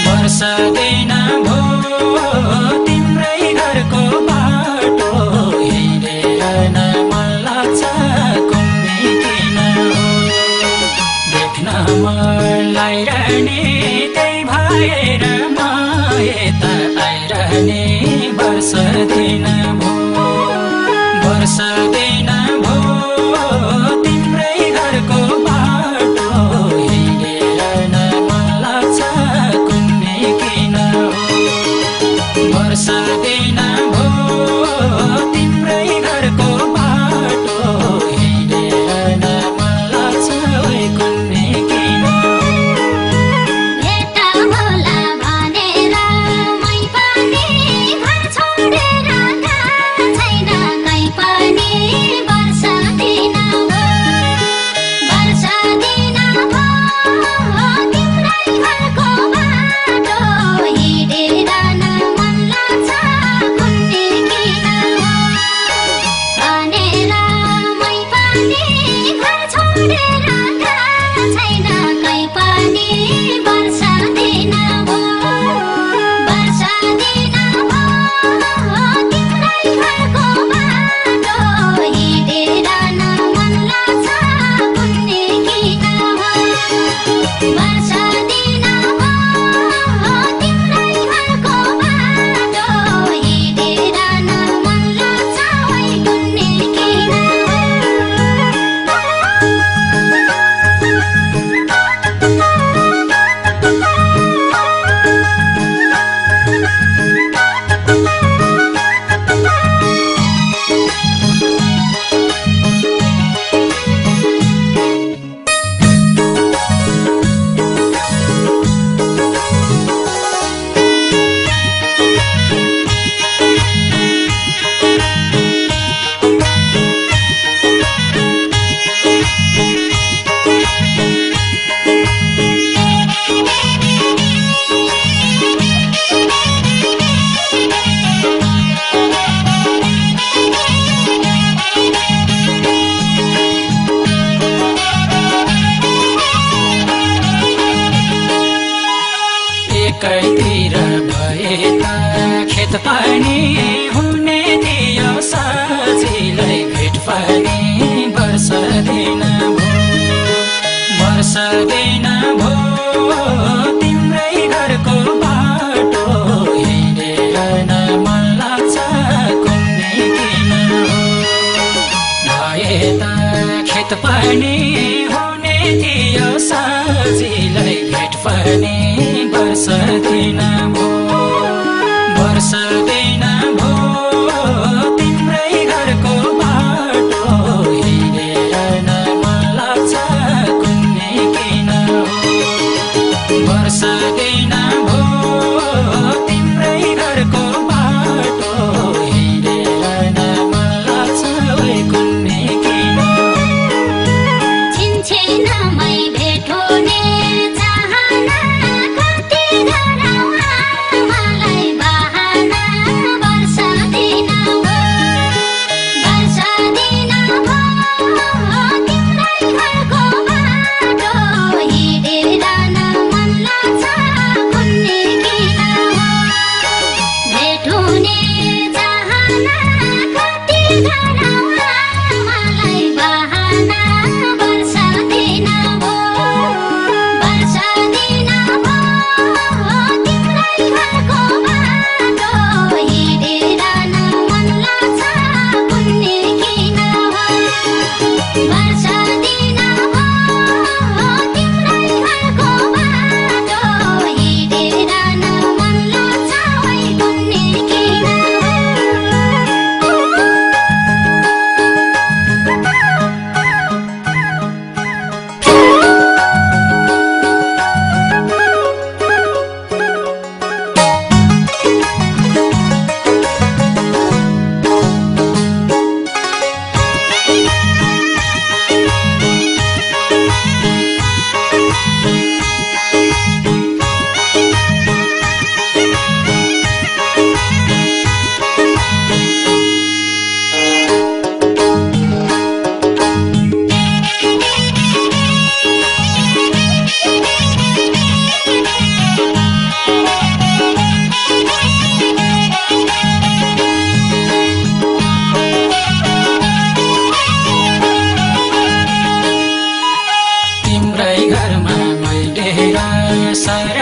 वर्षदिन भो तिम्रै घरको बाटो हिँडेर न मन लाग्छ कुन्नी किन देख्न मन लागिरहने त्यही भएर म यता आइरहने वर्षदिन भो तिम्रै घरको बाटो हिँडेर न मन लाग्छ कुन्नी किन वर्षदिन भो तिम्रै घरको बाटो हिँडेर न मन लाग्छ कुन्नी किन भेट होला भनेर मै पनि घर छोडेर छैन कहीँ पनि वर्षदिन भो तिम्रै घरको बाटो हिँडेर न मन लाग्छ कुन्नी किन भनेर मै पनि घर छोडेर छैन कहीँ पनि वर्षदिन भो तिम्रै घरको बाटो हिँडेर न मन लाग्छ कुन्नी किन वर्षदिन भो तिम्रै घरको बाटो हिँडेर न मन लाग्छ कुन्नी किन एकैतिर भए त खेत पनि हुने थियो सजिलै भेट पनि वर्षदिन भो तिम्रै घरको बाटो हिँडेर न मन लाग्छ कुन्नी किन भए त खेत पनि हुने थियो सजिलै भेट पनि वर्षदिन भो तिम्रै घरको बाटो हिँडेर न मन लाग्छ कुन्नी किन वर्षदिन भो तिम्रै घरको बाटो हिँडेर न मन लाग्छ कुन्नी किन छिनछिनमै भेट हुने चाहना सर